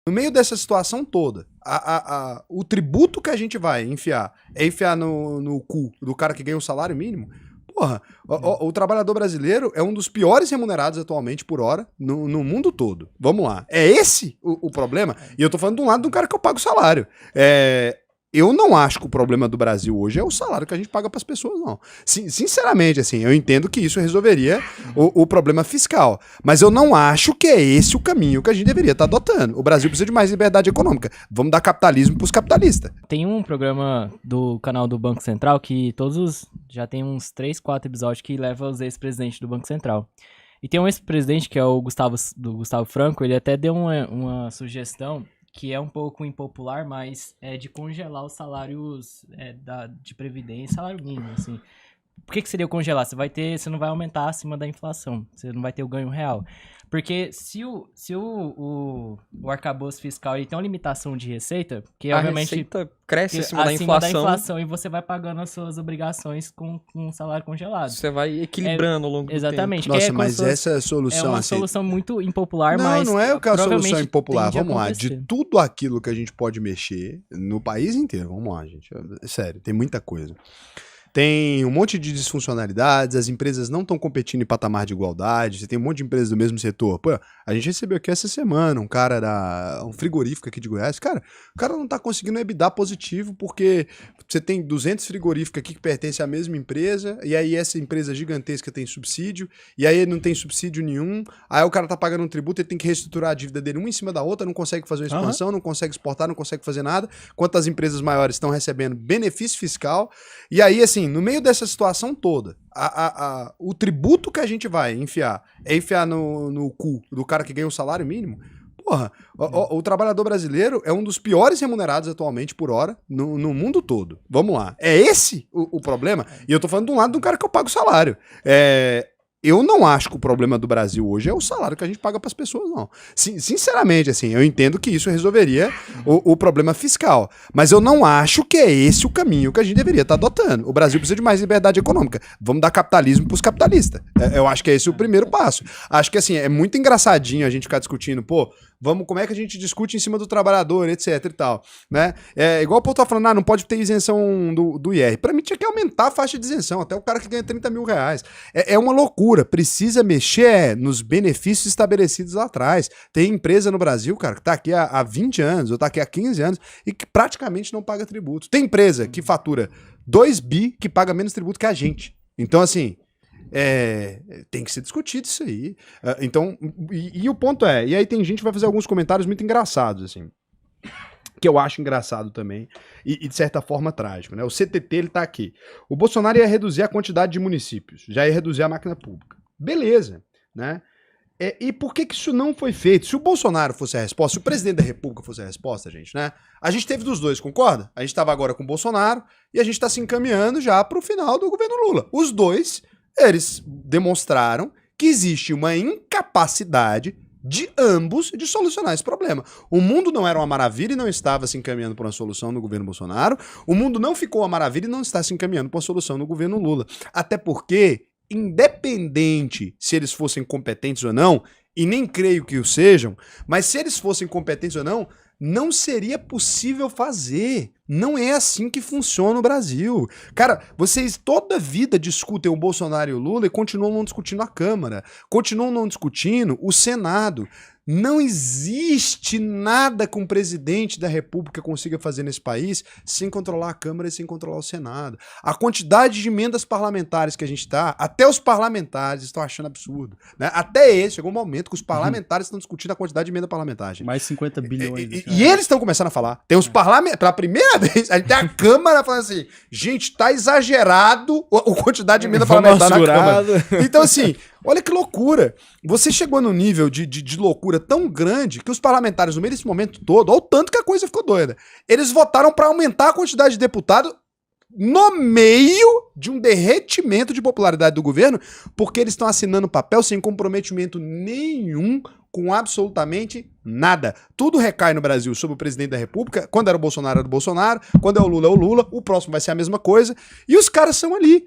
no meio dessa situação toda, o tributo que a gente vai enfiar é enfiar no cu do cara que ganha o salário mínimo. Porra, o trabalhador brasileiro é um dos piores remunerados atualmente por hora no mundo todo. Vamos lá. É esse o problema? E eu tô falando de um lado do cara que eu pago salário. Eu não acho que o problema do Brasil hoje é o salário que a gente paga para as pessoas, não. Sinceramente, assim, eu entendo que isso resolveria o problema fiscal. Mas eu não acho que é esse o caminho que a gente deveria estar adotando. O Brasil precisa de mais liberdade econômica. Vamos dar capitalismo para os capitalistas. Tem um programa do canal do Banco Central que já tem uns 3, 4 episódios que leva os ex-presidentes do Banco Central. E tem um ex-presidente que é o Gustavo Franco, ele até deu uma sugestão que é um pouco impopular, mas é de congelar os salários de previdência, salário mínimo, assim. Por que seria congelar? Você não vai aumentar acima da inflação, você não vai ter o ganho real. Porque se o arcabouço fiscal ele tem uma limitação de receita, que obviamente... receita cresce acima da inflação e você vai pagando as suas obrigações com um salário congelado. Você vai equilibrando ao longo do tempo. Exatamente. Nossa, mas essa solução... É uma solução muito impopular, mas... Não é a solução impopular. Vamos lá. Acontecer. De tudo aquilo que a gente pode mexer no país inteiro, vamos lá, gente. Sério, tem muita coisa. Tem um monte de disfuncionalidades, as empresas não estão competindo em patamar de igualdade, você tem um monte de empresas do mesmo setor. Pô, a gente recebeu aqui essa semana um frigorífico aqui de Goiás. Cara, o cara não tá conseguindo EBITDA positivo porque você tem 200 frigoríficos aqui que pertencem à mesma empresa, e aí essa empresa gigantesca tem subsídio, e aí ele não tem subsídio nenhum, aí o cara tá pagando um tributo, ele tem que reestruturar a dívida dele uma em cima da outra, não consegue fazer uma expansão, não consegue exportar, não consegue fazer nada, enquanto as empresas maiores estão recebendo benefício fiscal, e aí, assim, no meio dessa situação toda, o tributo que a gente vai enfiar é enfiar no cu do cara que ganha o salário mínimo. Porra, o trabalhador brasileiro é um dos piores remunerados atualmente por hora no mundo todo. Vamos lá. É esse o problema? E eu tô falando de um lado do cara que eu pago salário. Eu não acho que o problema do Brasil hoje é o salário que a gente paga para as pessoas, não. Sinceramente, assim, eu entendo que isso resolveria o problema fiscal. Mas eu não acho que é esse o caminho que a gente deveria estar adotando. O Brasil precisa de mais liberdade econômica. Vamos dar capitalismo para os capitalistas. Eu acho que é esse o primeiro passo. Acho que, assim, é muito engraçadinho a gente ficar discutindo, como é que a gente discute em cima do trabalhador, etc e tal, né? Igual o povo tá falando, não pode ter isenção do IR. Pra mim tinha que aumentar a faixa de isenção, até o cara que ganha 30 mil reais. É uma loucura, precisa mexer nos benefícios estabelecidos lá atrás. Tem empresa no Brasil, cara, que tá aqui há 20 anos, ou tá aqui há 15 anos, e que praticamente não paga tributo. Tem empresa que fatura 2 bi que paga menos tributo que a gente. Então, assim... tem que ser discutido isso aí. Então, e o ponto e aí tem gente que vai fazer alguns comentários muito engraçados, assim, que eu acho engraçado também, e de certa forma trágico, né? O CTT, ele tá aqui. O Bolsonaro ia reduzir a quantidade de municípios, já ia reduzir a máquina pública. Beleza, né? E por que isso não foi feito? Se o Bolsonaro fosse a resposta, se o presidente da República fosse a resposta, gente, né? A gente teve dos dois, concorda? A gente tava agora com o Bolsonaro e a gente tá se encaminhando já pro final do governo Lula. Os dois... eles demonstraram que existe uma incapacidade de ambos de solucionar esse problema. O mundo não era uma maravilha e não estava se encaminhando para uma solução no governo Bolsonaro. O mundo não ficou uma maravilha e não está se encaminhando para uma solução no governo Lula. Até porque, independente se eles fossem competentes ou não, e nem creio que o sejam, mas se eles fossem competentes ou não, não seria possível fazer. Não é assim que funciona o Brasil. Cara, vocês toda a vida discutem o Bolsonaro e o Lula e continuam não discutindo a Câmara. Continuam não discutindo o Senado. Não existe nada que um presidente da República consiga fazer nesse país sem controlar a Câmara e sem controlar o Senado. A quantidade de emendas parlamentares que a gente tá, até os parlamentares estão achando absurdo, né? Até esse, chegou um momento que os parlamentares estão discutindo a quantidade de emenda parlamentar, gente. Mais 50 bilhões. E eles estão começando a falar. Tem os parlamentares, pela primeira vez, a gente tem a Câmara falando assim, gente, tá exagerado a quantidade de emenda parlamentar na Câmara. Então, assim, olha que loucura. Você chegou num nível de loucura tão grande que os parlamentares, no meio desse momento todo, olha o tanto que a coisa ficou doida, eles votaram para aumentar a quantidade de deputados no meio de um derretimento de popularidade do governo, porque eles estão assinando papel sem comprometimento nenhum com absolutamente nada. Tudo recai no Brasil sobre o presidente da República. Quando era o Bolsonaro, quando é o Lula, o próximo vai ser a mesma coisa. E os caras são ali,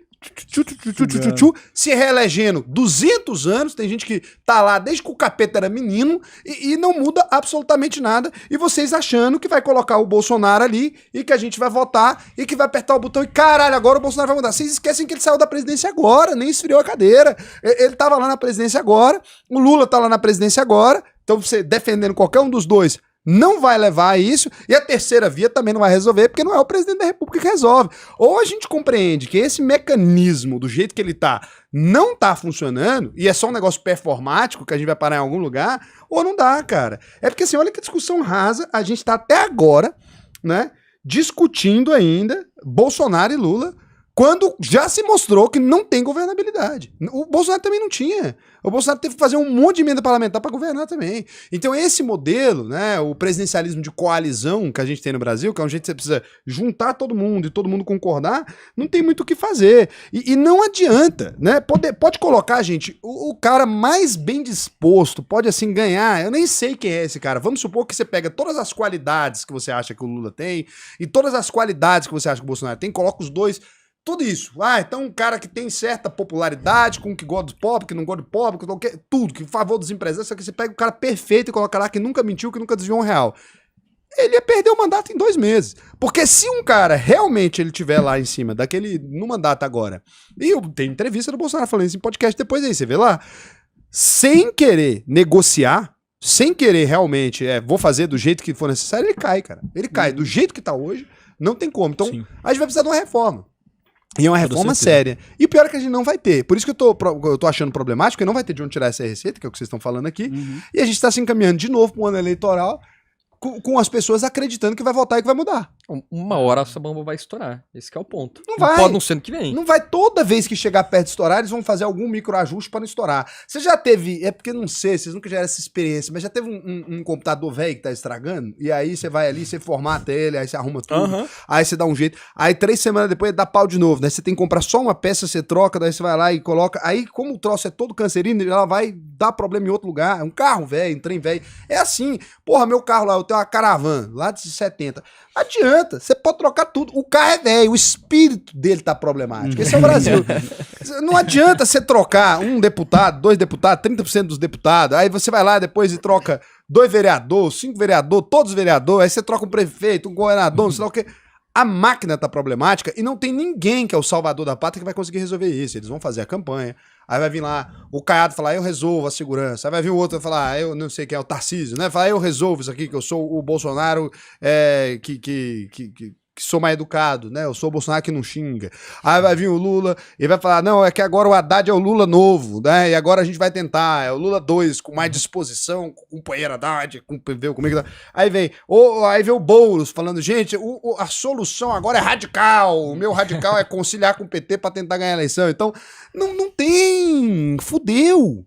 se reelegendo 200 anos, tem gente que tá lá desde que o capeta era menino e não muda absolutamente nada, e vocês achando que vai colocar o Bolsonaro ali e que a gente vai votar e que vai apertar o botão e caralho, agora o Bolsonaro vai mudar. Vocês esquecem que ele saiu da presidência agora, nem esfriou a cadeira, ele tava lá na presidência agora, o Lula tá lá na presidência agora, então você defendendo qualquer um dos dois não vai levar a isso, e a terceira via também não vai resolver, porque não é o presidente da República que resolve. Ou a gente compreende que esse mecanismo, do jeito que ele tá, não tá funcionando, e é só um negócio performático que a gente vai parar em algum lugar, ou não dá, cara. É porque assim, olha que discussão rasa, a gente tá até agora, né, discutindo ainda Bolsonaro e Lula, quando já se mostrou que não tem governabilidade. O Bolsonaro também não tinha. O Bolsonaro teve que fazer um monte de emenda parlamentar para governar também. Então esse modelo, né, o presidencialismo de coalizão que a gente tem no Brasil, que é um jeito que você precisa juntar todo mundo e todo mundo concordar, não tem muito o que fazer. E não adianta, né? Pode colocar, gente, o cara mais bem disposto, pode assim ganhar, eu nem sei quem é esse cara. Vamos supor que você pega todas as qualidades que você acha que o Lula tem e todas as qualidades que você acha que o Bolsonaro tem, coloca os dois. Tudo isso. Então um cara que tem certa popularidade, com que gosta do pobre, que não gosta do pobre, que tudo, que favor dos empresários, só que você pega o cara perfeito e coloca lá que nunca mentiu, que nunca desviou R$1. Ele ia perder o mandato em 2 meses. Porque se um cara realmente ele tiver lá em cima, no mandato agora, e tem entrevista do Bolsonaro falando isso em podcast depois aí, você vê lá, sem querer negociar, sem querer realmente, vou fazer do jeito que for necessário, ele cai, cara. Ele cai. Do jeito que tá hoje, não tem como. Então, a gente vai precisar de uma reforma. E é uma reforma séria. E o pior é que a gente não vai ter. Por isso que eu tô achando problemático, que não vai ter de onde tirar essa receita, que é o que vocês estão falando aqui. E a gente tá se encaminhando de novo para um ano eleitoral com as pessoas acreditando que vai votar e que vai mudar. Uma hora essa bomba vai estourar. Esse que é o ponto. Não vai. Pode não ser ano que vem. Não vai toda vez que chegar perto de estourar, eles vão fazer algum microajuste para não estourar. Você já teve, porque não sei, vocês nunca tiveram essa experiência, mas já teve um computador velho que tá estragando? E aí você vai ali, você formata ele, aí você arruma tudo, aí você dá um jeito. Aí 3 semanas depois ele dá pau de novo, né? Você tem que comprar só uma peça, você troca, daí você vai lá e coloca. Aí como o troço é todo cancerino, ela vai dar problema em outro lugar. É um carro velho, um trem velho. É assim. Porra, meu carro lá, eu tenho uma Caravan, lá de 70. Adianta, você pode trocar tudo. O carro é velho, o espírito dele tá problemático. Esse é o Brasil. Não adianta você trocar um deputado, 2 deputados, 30% dos deputados. Aí você vai lá depois e troca 2 vereadores, 5 vereadores, todos os vereadores. Aí você troca um prefeito, um governador, não sei lá o quê. A máquina tá problemática e não tem ninguém que é o salvador da pátria que vai conseguir resolver isso. Eles vão fazer a campanha. Aí vai vir lá o Caiado falar, eu resolvo a segurança. Aí vai vir o outro e falar, eu não sei quem é o Tarcísio, né? Falar, eu resolvo isso aqui, que eu sou o Bolsonaro que sou mais educado, né? Eu sou o Bolsonaro que não xinga. Aí vai vir o Lula e vai falar, não, é que agora o Haddad é o Lula novo, né? E agora a gente vai tentar, é o Lula 2, com mais disposição, com o companheiro Haddad, com o PV, comigo. Aí vem o Boulos falando, gente, a solução agora é radical, o meu radical é conciliar com o PT pra tentar ganhar a eleição. Então, não tem, fudeu.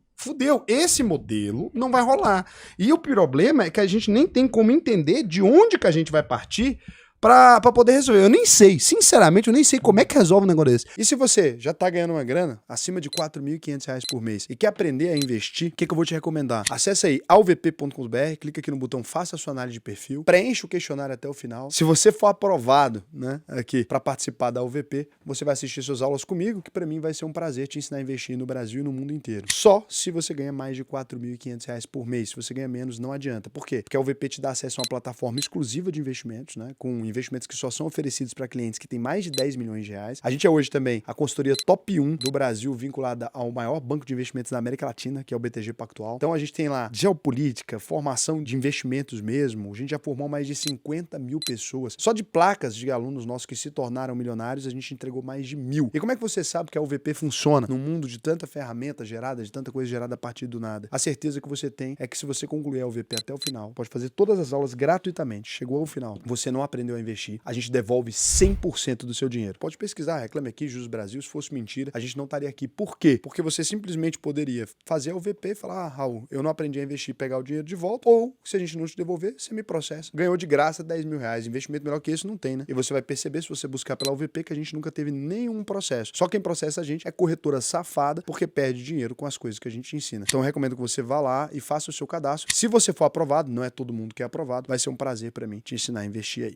Esse modelo não vai rolar. E o problema é que a gente nem tem como entender de onde que a gente vai partir pra poder resolver. Eu nem sei, sinceramente, eu nem sei como é que resolve um negócio desse. E se você já tá ganhando uma grana acima de R$4.500 por mês e quer aprender a investir, o que eu vou te recomendar? Acesse aí alvp.com.br, clica aqui no botão faça a sua análise de perfil, preenche o questionário até o final. Se você for aprovado, né, aqui pra participar da UVP, você vai assistir suas aulas comigo, que pra mim vai ser um prazer te ensinar a investir no Brasil e no mundo inteiro. Só se você ganha mais de R$4.500 por mês. Se você ganha menos, não adianta. Por quê? Porque a UVP te dá acesso a uma plataforma exclusiva de investimentos, né, com investimentos que só são oferecidos para clientes que têm mais de 10 milhões de reais. A gente é hoje também a consultoria top 1 do Brasil, vinculada ao maior banco de investimentos da América Latina, que é o BTG Pactual. Então a gente tem lá geopolítica, formação de investimentos mesmo. A gente já formou mais de 50 mil pessoas. Só de placas de alunos nossos que se tornaram milionários, a gente entregou mais de 1.000. E como é que você sabe que a UVP funciona num mundo de tanta ferramenta gerada, de tanta coisa gerada a partir do nada? A certeza que você tem é que se você concluir a UVP até o final, pode fazer todas as aulas gratuitamente. Chegou ao final, você não aprendeu a investir, a gente devolve 100% do seu dinheiro. Pode pesquisar, Reclame Aqui, Juros Brasil, se fosse mentira, a gente não estaria aqui. Por quê? Porque você simplesmente poderia fazer a UVP e falar, Raul, eu não aprendi a investir e pegar o dinheiro de volta, ou, se a gente não te devolver, você me processa. Ganhou de graça 10 mil reais. Investimento melhor que isso não tem, né? E você vai perceber, se você buscar pela UVP, que a gente nunca teve nenhum processo. Só quem processa a gente é corretora safada, porque perde dinheiro com as coisas que a gente ensina. Então eu recomendo que você vá lá e faça o seu cadastro. Se você for aprovado, não é todo mundo que é aprovado, vai ser um prazer para mim te ensinar a investir aí.